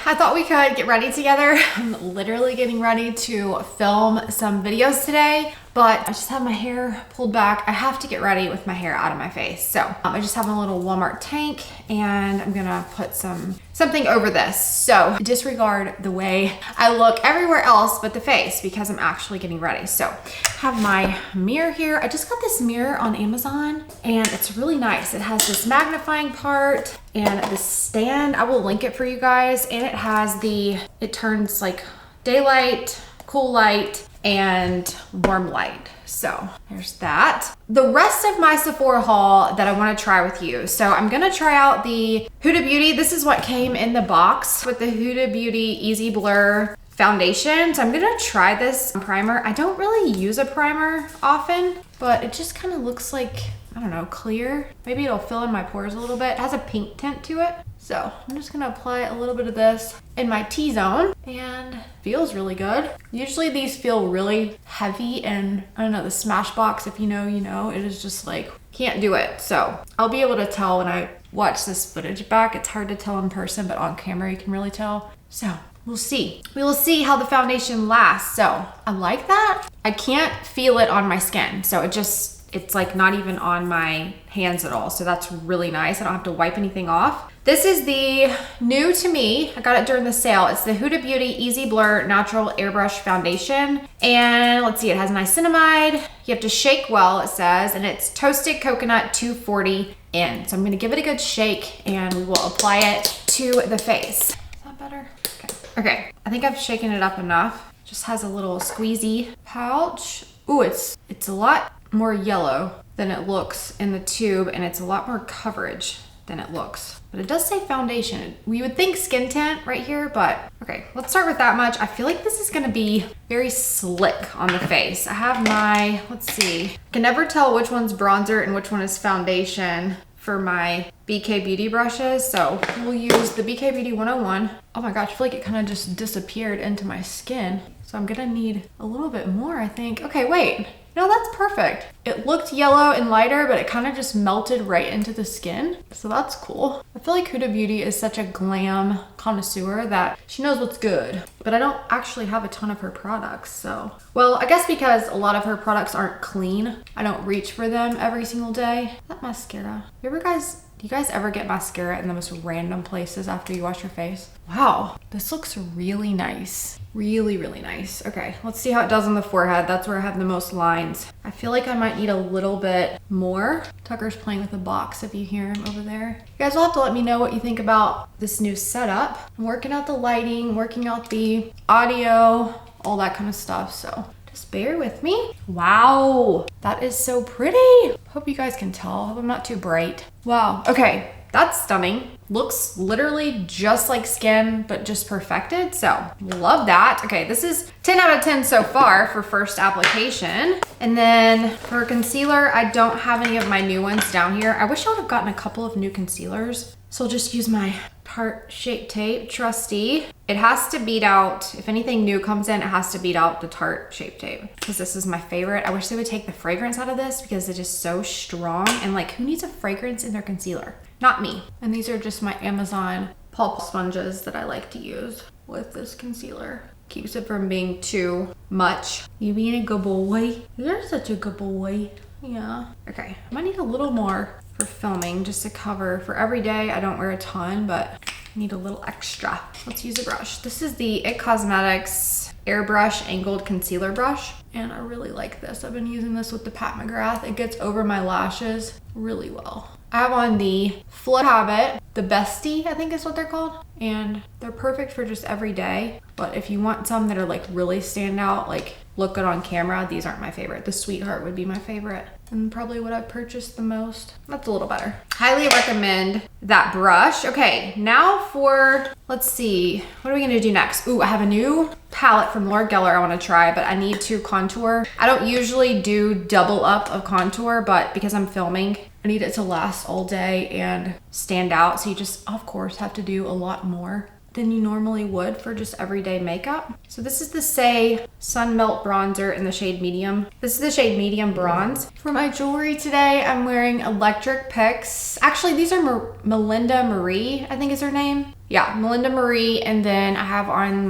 I thought we could get ready together. I'm literally getting ready to film some videos today, but I just have my hair pulled back. I have to get ready with my hair out of my face. So I just have a little Walmart tank and I'm gonna put something over this. So disregard the way I look everywhere else but the face because I'm actually getting ready. So I have my mirror here. I just got this mirror on Amazon and it's really nice. It has this magnifying part and this stand. I will link it for you guys. And it turns like daylight, cool light, and warm light. So there's that. The rest of my Sephora haul that I want to try with you. So I'm gonna try out the Huda Beauty. This is what came in the box with the Huda Beauty Easy Blur foundation. So I'm gonna try this primer. I don't really use a primer often, but it just kind of looks like, I don't know, clear. Maybe it'll fill in my pores a little bit. It has a pink tint to it. So I'm just gonna apply a little bit of this in my T-zone and feels really good. Usually these feel really heavy and I don't know, the Smashbox, if you know, you know, it is just like, can't do it. So I'll be able to tell when I watch this footage back. It's hard to tell in person, but on camera you can really tell. So we'll see. We will see how the foundation lasts. So I like that. I can't feel it on my skin. So it's like not even on my hands at all. So that's really nice. I don't have to wipe anything off. This is the new to me. I got it during the sale. It's the Huda Beauty Easy Blur Natural Airbrush Foundation. And let's see, it has niacinamide. You have to shake well, it says, and it's toasted coconut 240 in. So I'm gonna give it a good shake and we will apply it to the face. Is that better? Okay, I think I've shaken it up enough. Just has a little squeezy pouch. Ooh, it's a lot more yellow than it looks in the tube, and it's a lot more coverage than it looks. But it does say foundation. We would think skin tint right here, but okay, let's start with that much. I feel like this is gonna be very slick on the face. I have my, let's see, I can never tell which one's bronzer and which one is foundation for my BK Beauty brushes. So we'll use the BK Beauty 101. Oh my gosh, I feel like it kind of just disappeared into my skin. So I'm gonna need a little bit more, I think. Okay, wait. No, that's perfect. It looked yellow and lighter, but it kind of just melted right into the skin. So that's cool. I feel like Huda Beauty is such a glam connoisseur that she knows what's good, but I don't actually have a ton of her products. So, well, I guess because a lot of her products aren't clean, I don't reach for them every single day. That mascara. Do you guys ever get mascara in the most random places after you wash your face? Wow, this looks really nice. Really, really nice. Okay, let's see how it does on the forehead. That's where I have the most lines. I feel like I might need a little bit more. Tucker's playing with a box if you hear him over there. You guys will have to let me know what you think about this new setup. I'm working out the lighting, working out the audio, all that kind of stuff, so just bear with me. Wow, that is so pretty. Hope you guys can tell. Hope I'm not too bright. Wow, okay, that's stunning. Looks literally just like skin, but just perfected. So love that. Okay, this is 10 out of 10 so far for first application. And then for concealer, I don't have any of my new ones down here. I wish I would have gotten a couple of new concealers. So I'll just use my Tarte Shape Tape, trusty. It has to beat out, if anything new comes in, it has to beat out the Tarte Shape Tape because this is my favorite. I wish they would take the fragrance out of this because it is so strong, and like, who needs a fragrance in their concealer? Not me. And these are just my Amazon pulp sponges that I like to use with this concealer. Keeps it from being too much. You being a good boy. You're such a good boy. Yeah. Okay, I might need a little more for filming just to cover. For every day, I don't wear a ton, but I need a little extra. Let's use a brush. This is the IT Cosmetics Airbrush Angled Concealer Brush, and I really like this. I've been using this with the Pat McGrath. It gets over my lashes really well. I have on the Flood Habit, the Bestie, I think is what they're called. And they're perfect for just every day. But if you want some that are like really stand out, like look good on camera, these aren't my favorite. The Sweetheart would be my favorite. And probably what I've purchased the most. That's a little better. Highly recommend that brush. Okay, now for, let's see, what are we gonna do next? Ooh, I have a new palette from Laura Geller I wanna try, but I need to contour. I don't usually do double up of contour, but because I'm filming, I need it to last all day and stand out. So you just, of course, have to do a lot more than you normally would for just everyday makeup. So this is the Say Sun Melt Bronzer in the shade Medium. This is the shade Medium Bronze. For my jewelry today, I'm wearing Electric Picks. Actually, these are Melinda Marie, I think is her name. Yeah, Melinda Marie. And then I have on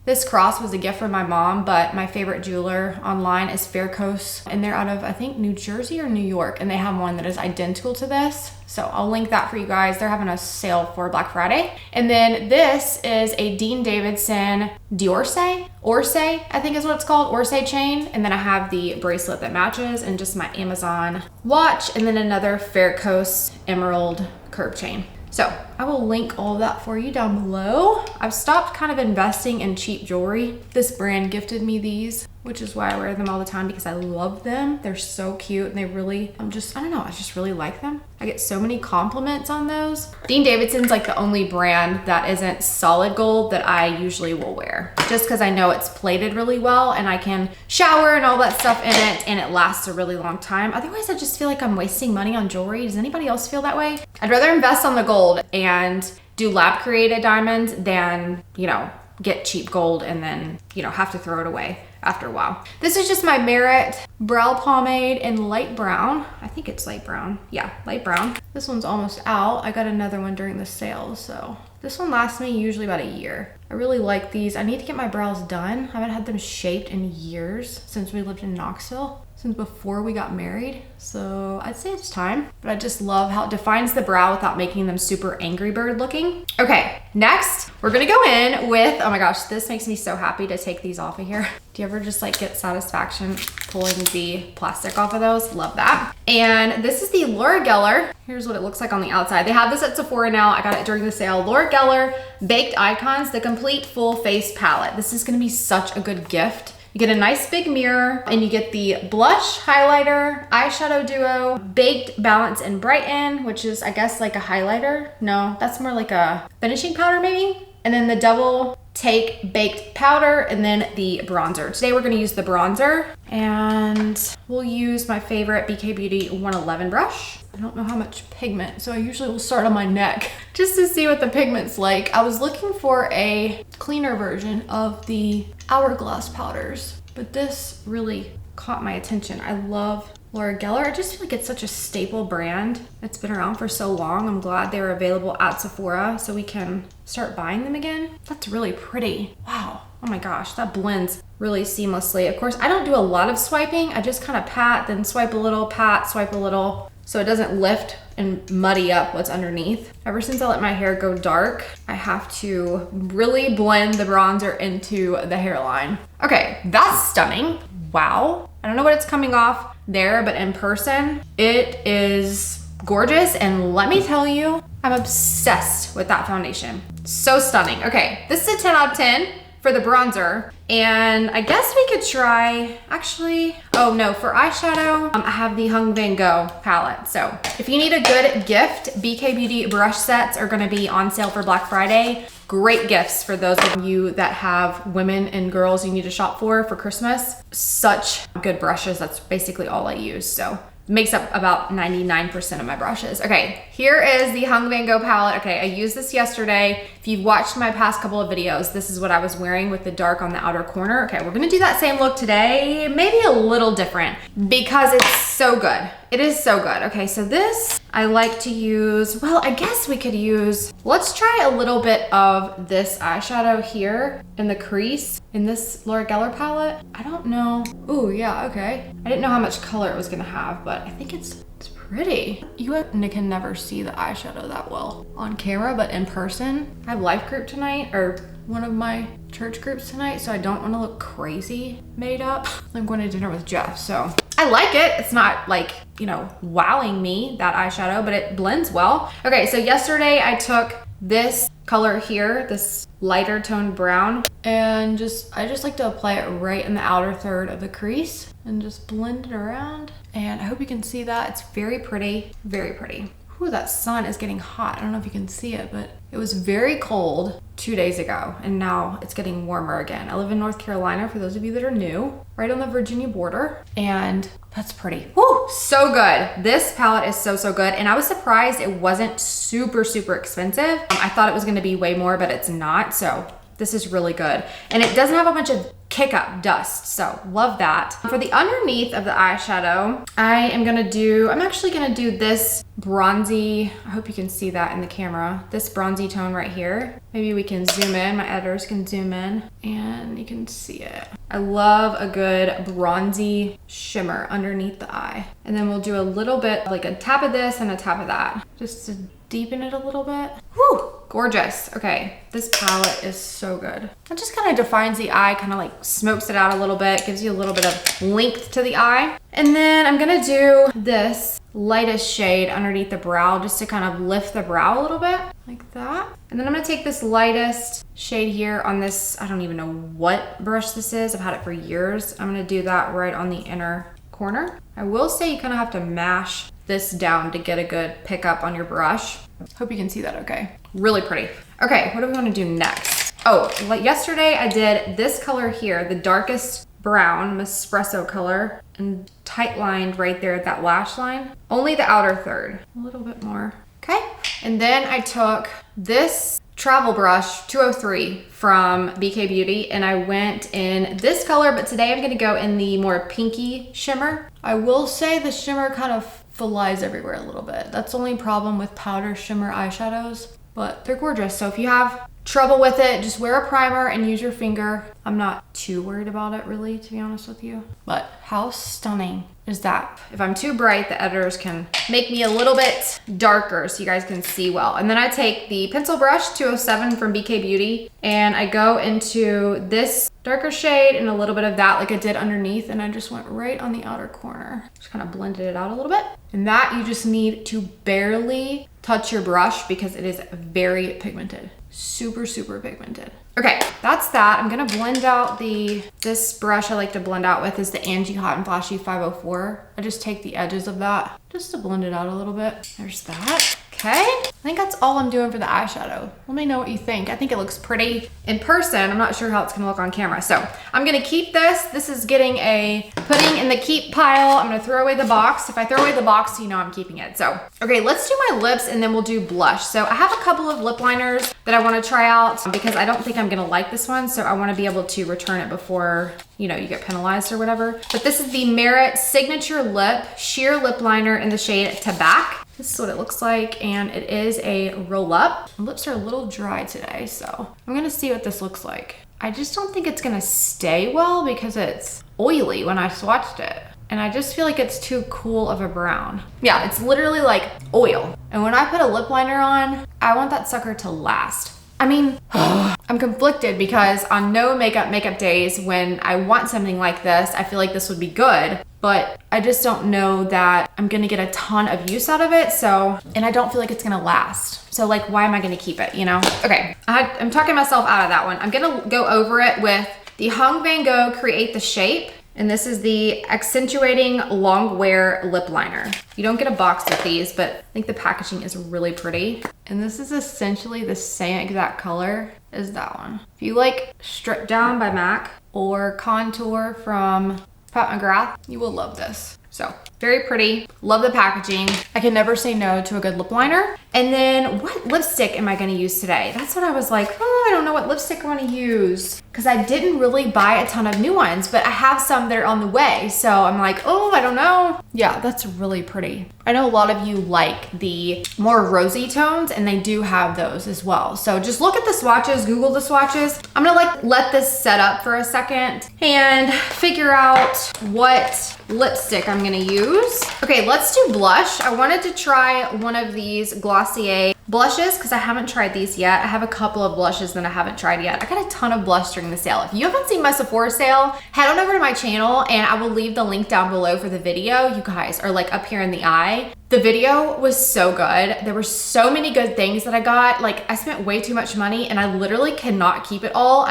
this cross was a gift from my mom, but my favorite jeweler online is Faircoast, and they're out of, I think, New Jersey or New York, and they have one that is identical to this. So I'll link that for you guys. They're having a sale for Black Friday. And then this is a Dean Davidson D'Orsay, I think is what it's called, Orsay chain. And then I have the bracelet that matches and just my Amazon watch, and then another Faircoast emerald curve chain. So I will link all of that for you down below. I've stopped kind of investing in cheap jewelry. This brand gifted me these, which is why I wear them all the time because I love them. They're so cute and they really, I don't know, I just really like them. I get so many compliments on those. Dean Davidson's like the only brand that isn't solid gold that I usually will wear, just because I know it's plated really well and I can shower and all that stuff in it and it lasts a really long time. Otherwise, I just feel like I'm wasting money on jewelry. Does anybody else feel that way? I'd rather invest on the gold and do lab created diamonds than, you know, get cheap gold and then, you know, have to throw it away after a while. This is just my Merit brow pomade in light brown. I think it's light brown. Yeah, light brown. This one's almost out. I got another one during the sale, so this one lasts me usually about a year. I really like these. I need to get my brows done. I haven't had them shaped in years since we lived in Knoxville, since before we got married. So I'd say it's time, but I just love how it defines the brow without making them super Angry Bird looking. Okay, next we're gonna go in with, oh my gosh, this makes me so happy to take these off of here. Do you ever just like get satisfaction pulling the plastic off of those? Love that. And this is the Laura Geller. Here's what it looks like on the outside. They have this at Sephora now. I got it during the sale. Laura Geller Baked Icons, the complete full face palette. This is gonna be such a good gift. You get a nice big mirror and you get the blush, highlighter, eyeshadow duo, baked balance and brighten, which is I guess like a highlighter. No, that's more like a finishing powder maybe. And then the double take baked powder and then the bronzer. Today we're gonna use the bronzer and we'll use my favorite BK Beauty 111 brush. I don't know how much pigment, so I usually will start on my neck just to see what the pigment's like. I was looking for a cleaner version of the Hourglass powders, but this really caught my attention. I love Laura Geller. I just feel like it's such a staple brand. It's been around for so long. I'm glad they were available at Sephora so we can start buying them again. That's really pretty. Wow. Oh my gosh, that blends really seamlessly. Of course, I don't do a lot of swiping. I just kind of pat, then swipe a little, pat, swipe a little, so it doesn't lift and muddy up what's underneath. Ever since I let my hair go dark, I have to really blend the bronzer into the hairline. Okay, that's stunning. Wow. I don't know what it's coming off there, but in person, it is gorgeous. And let me tell you, I'm obsessed with that foundation. So stunning. Okay, this is a 10 out of 10 for the bronzer. And I guess we could try, actually, oh no, for eyeshadow, I have the Hung Van Gogh palette. So if you need a good gift, BK Beauty brush sets are gonna be on sale for Black Friday. Great gifts for those of you that have women and girls you need to shop for Christmas. Such good brushes, that's basically all I use. So makes up about 99% of my brushes. Okay, here is the Hung Van Gogh palette. Okay, I used this yesterday. If you've watched my past couple of videos, this is what I was wearing with the dark on the outer corner. Okay, we're gonna do that same look today, maybe a little different because it's so good. It is so good. Okay, so this I like to use, well, I guess we could use, let's try a little bit of this eyeshadow here in the crease in this Laura Geller palette. I don't know. Ooh, yeah, okay. I didn't know how much color it was gonna have, but I think it's pretty. You can never see the eyeshadow that well on camera, but in person. I have life group tonight, or one of my church groups tonight, so I don't want to look crazy made up. I'm going to dinner with Jeff, so I like it. It's not like, you know, wowing me, that eyeshadow, but it blends well. Okay, so yesterday I took this color here, this lighter toned brown, and I just like to apply it right in the outer third of the crease and just blend it around. And I hope you can see that. It's very pretty, very pretty. Ooh, that sun is getting hot. I don't know if you can see it, but it was very cold 2 days ago, and now it's getting warmer again. I live in North Carolina, for those of you that are new, right on the Virginia border, and that's pretty. Woo, so good. This palette is so, so good, and I was surprised it wasn't super, super expensive. I thought it was gonna be way more, but it's not, so This is really good. And it doesn't have a bunch of kick up dust, so love that. For the underneath of the eyeshadow, I'm actually gonna do this bronzy, I hope you can see that in the camera, this bronzy tone right here. Maybe we can zoom in, my editors can zoom in and you can see it. I love a good bronzy shimmer underneath the eye. And then we'll do a little bit, like a tap of this and a tap of that, just to deepen it a little bit. Whew, gorgeous. Okay, this palette is so good. It just kind of defines the eye, kind of like smokes it out a little bit, gives you a little bit of length to the eye. And then I'm gonna do this lightest shade underneath the brow just to kind of lift the brow a little bit, like that. And then I'm gonna take this lightest shade here on this, I don't even know what brush this is, I've had it for years. I'm gonna do that right on the inner corner. I will say you kind of have to mash this down to get a good pickup on your brush. Hope you can see that okay. Really pretty. Okay, what do we want to do next? Oh, like yesterday I did this color here, the darkest brown, espresso color, and tight lined right there at that lash line. Only the outer third, a little bit more. Okay, and then I took this travel brush 203 from BK Beauty and I went in this color, but today I'm gonna go in the more pinky shimmer. I will say the shimmer kind of flies everywhere a little bit. That's the only problem with powder shimmer eyeshadows, but they're gorgeous. So if you have trouble with it, just wear a primer and use your finger. I'm not too worried about it really, to be honest with you. But how stunning is that? If I'm too bright, the editors can make me a little bit darker so you guys can see well. And then I take the pencil brush 207 from BK Beauty and I go into this darker shade and a little bit of that like I did underneath, and I just went right on the outer corner. Just kind of blended it out a little bit. And that you just need to barely touch your brush because it is very pigmented. Super, super pigmented. Okay, that's that. I'm gonna blend out this brush I like to blend out with is the Angie Hot and Flashy 504. I just take the edges of that just to blend it out a little bit. There's that. Okay, I think that's all I'm doing for the eyeshadow. Let me know what you think. I think it looks pretty in person. I'm not sure how it's gonna look on camera. So I'm gonna keep this. This is getting a putting in the keep pile. I'm gonna throw away the box. If I throw away the box, you know I'm keeping it. So, okay, let's do my lips and then we'll do blush. So I have a couple of lip liners that I wanna try out because I don't think I'm gonna like this one. So I wanna be able to return it before, you know, you get penalized or whatever. But this is the Merit Signature Lip Sheer Lip Liner in the shade Tabac. This is what it looks like, and it is a roll up. My lips are a little dry today, so I'm gonna see what this looks like. I just don't think it's gonna stay well because it's oily when I swatched it. And I just feel like it's too cool of a brown. Yeah, it's literally like oil. And when I put a lip liner on, I want that sucker to last. I mean, I'm conflicted because on no makeup days when I want something like this, I feel like this would be good, but I just don't know that I'm gonna get a ton of use out of it. So, and I don't feel like it's gonna last. So like, why am I gonna keep it, you know? Okay, I'm talking myself out of that one. I'm gonna go over it with the Hung Van Gogh Create the Shape. And this is the Accentuating Long Wear Lip Liner. You don't get a box with these, but I think the packaging is really pretty. And this is essentially the same exact color as that one. If you like Strip Down by MAC or Contour from Pat McGrath, you will love this. So very pretty, love the packaging. I can never say no to a good lip liner. And then what lipstick am I gonna use today? That's what I was like, oh, I don't know what lipstick I wanna use. Cause I didn't really buy a ton of new ones, but I have some that are on the way. So I'm like, oh, I don't know. Yeah, that's really pretty. I know a lot of you like the more rosy tones and they do have those as well. So just look at the swatches, Google the swatches. I'm gonna let this set up for a second and figure out what lipstick I'm gonna use. Okay, let's do blush. I wanted to try one of these Glossier blushes because I haven't tried these yet. I have a couple of blushes that I haven't tried yet. I got a ton of blush during the sale. If you haven't seen my Sephora sale, head on over to my channel and I will leave the link down below for the video. You guys are like up here in the eye. The video was so good. There were so many good things that I got. Like I spent way too much money and I literally cannot keep it all.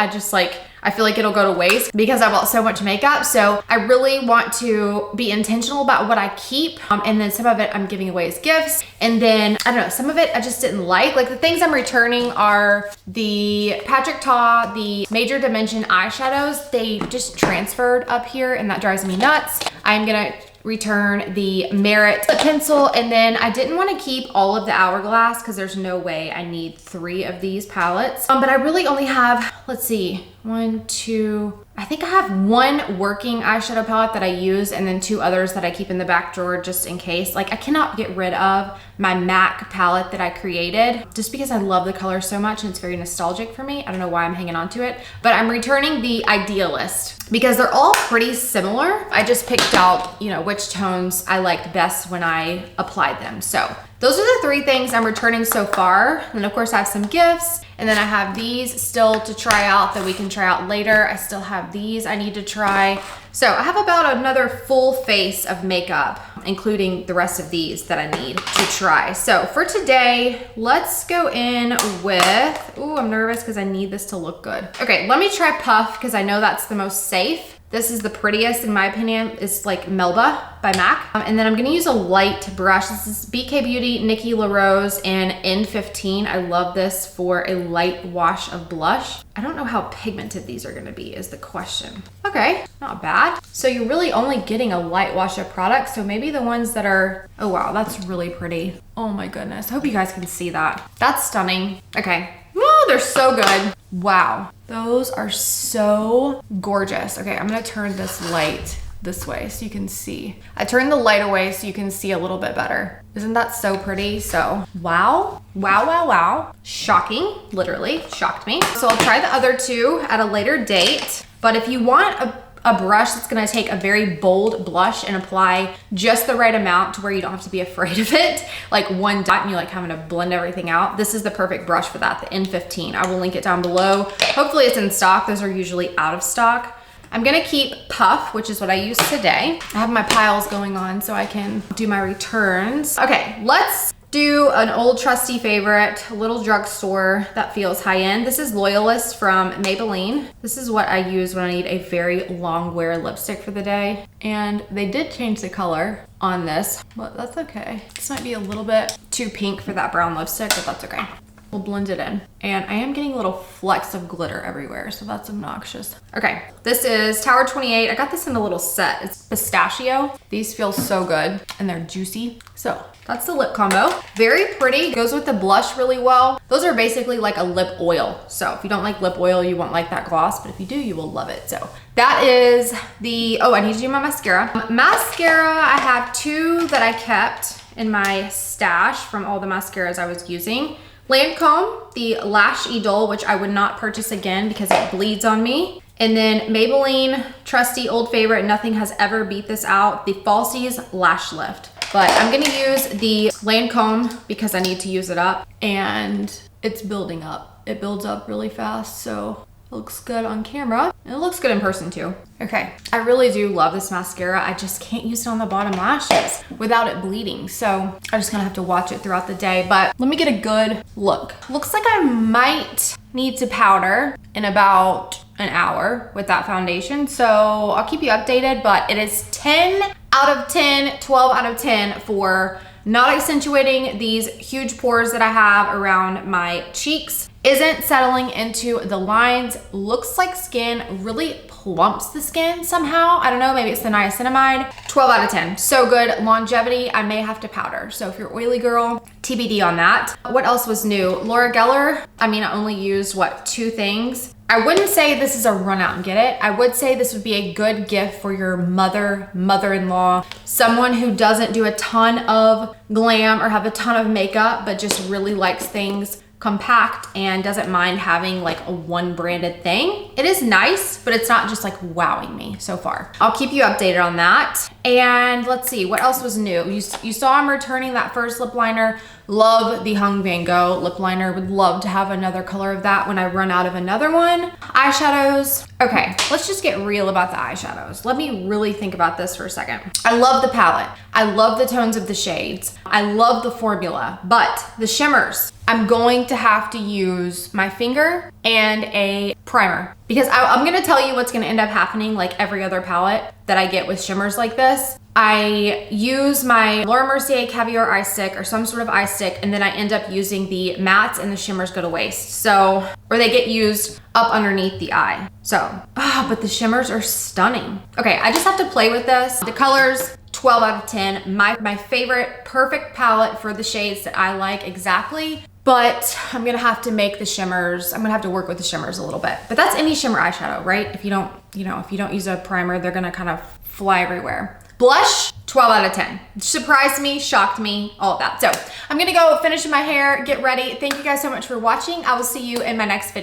I feel like it'll go to waste because I bought so much makeup. So I really want to be intentional about what I keep. And then some of it I'm giving away as gifts. And then, I don't know, some of it I just didn't like. Like the things I'm returning are the Patrick Ta, the Major Dimension eyeshadows. They just transferred up here and that drives me nuts. I'm gonna return the Merit lip pencil, and then I didn't want to keep all of the Hourglass because there's no way I need 3 of these palettes. But I really only have let's see, one, two, I think I have one working eyeshadow palette that I use and then two others that I keep in the back drawer just in case. Like I cannot get rid of my MAC palette that I created just because I love the color so much and it's very nostalgic for me. I don't know why I'm hanging on to it, but I'm returning the Idealist because they're all pretty similar. I just picked out, you know, which tones I liked best when I applied them. So those are the three things I'm returning so far. And of course I have some gifts and then I have these still to try out that we can try out later. I still have these I need to try. So I have about another full face of makeup, including the rest of these that I need to try. So for today, let's go in with, ooh, I'm nervous because I need this to look good. Okay, let me try Puff because I know that's the most safe. This is the prettiest in my opinion. It's like Melba by MAC. And then I'm gonna use a light brush. This is BK Beauty Nikki LaRose in N15. I love this for a light wash of blush. I don't know how pigmented these are gonna be is the question. Okay, not bad. So you're really only getting a light wash of product. So maybe the ones that are, oh wow, that's really pretty. Oh my goodness, I hope you guys can see that. That's stunning. Okay, oh, they're so good. Wow, those are so gorgeous. Okay, I'm gonna turn this light this way so you can see. I turned the light away so you can see a little bit better. Isn't that so pretty? So, wow, wow, wow, wow. Shocking, literally shocked me. So I'll try the other two at a later date. But if you want a brush that's gonna take a very bold blush and apply just the right amount to where you don't have to be afraid of it, like one dot and you're like having to blend everything out, this is the perfect brush for that, the N15. I will link it down below. Hopefully it's in stock. Those are usually out of stock. I'm gonna keep Puff, which is what I use today. I have my piles going on so I can do my returns. Okay, let's do an old trusty favorite, a little drugstore that feels high-end. This is Loyalist from Maybelline. This is what I use when I need a very long wear lipstick for the day. And they did change the color on this, but that's okay. This might be a little bit too pink for that brown lipstick, but that's okay. We'll blend it in. And I am getting little flecks of glitter everywhere, so that's obnoxious. Okay, this is Tower 28. I got this in a little set. It's pistachio. These feel so good and they're juicy. So that's the lip combo. Very pretty, goes with the blush really well. Those are basically like a lip oil. So if you don't like lip oil, you won't like that gloss, but if you do, you will love it. So that is the, oh, I need to do my mascara. Mascara, I have two that I kept in my stash from all the mascaras I was using. Lancome, the Lash Idole, which I would not purchase again because it bleeds on me. And then Maybelline, trusty old favorite, nothing has ever beat this out, the Falsies Lash Lift. But I'm gonna use the Lancome because I need to use it up and it's building up. It builds up really fast, so it looks good on camera. And it looks good in person too. Okay, I really do love this mascara. I just can't use it on the bottom lashes without it bleeding. So I'm just gonna have to watch it throughout the day, but let me get a good look. Looks like I might need to powder in about an hour with that foundation. So I'll keep you updated, but it is 10 out of 10, 12 out of 10 for not accentuating these huge pores that I have around my cheeks. Isn't settling into the lines, looks like skin, really plumps the skin somehow. I don't know, maybe it's the niacinamide. 12 out of 10, so good. Longevity, I may have to powder. So if you're oily girl, TBD on that. What else was new? Laura Geller, I mean, I only used, what, 2 things? I wouldn't say this is a run out and get it. I would say this would be a good gift for your mother-in-law, someone who doesn't do a ton of glam or have a ton of makeup, but just really likes things compact and doesn't mind having like a one branded thing. It is nice, but it's not just like wowing me so far. I'll keep you updated on that. And let's see, what else was new? You saw I'm returning that first lip liner. Love the Hung Van Gogh lip liner. Would love to have another color of that when I run out of another one. Eyeshadows. Okay, let's just get real about the eyeshadows. Let me really think about this for a second. I love the palette. I love the tones of the shades. I love the formula, but the shimmers, I'm going to have to use my finger and a primer because I'm gonna tell you what's gonna end up happening like every other palette that I get with shimmers like this. I use my Laura Mercier Caviar eye stick or some sort of eye stick, and then I end up using the mattes and the shimmers go to waste. So, or they get used up underneath the eye. So, but the shimmers are stunning. Okay, I just have to play with this. The colors, 12 out of 10. My favorite perfect palette for the shades that I like exactly but I'm gonna have to make the shimmers. I'm gonna have to work with the shimmers a little bit. But that's any shimmer eyeshadow, right? If you don't, you know, if you don't use a primer, they're gonna kind of fly everywhere. Blush, 12 out of 10. Surprised me, shocked me, all of that. So I'm gonna go finish my hair, get ready. Thank you guys so much for watching. I will see you in my next video.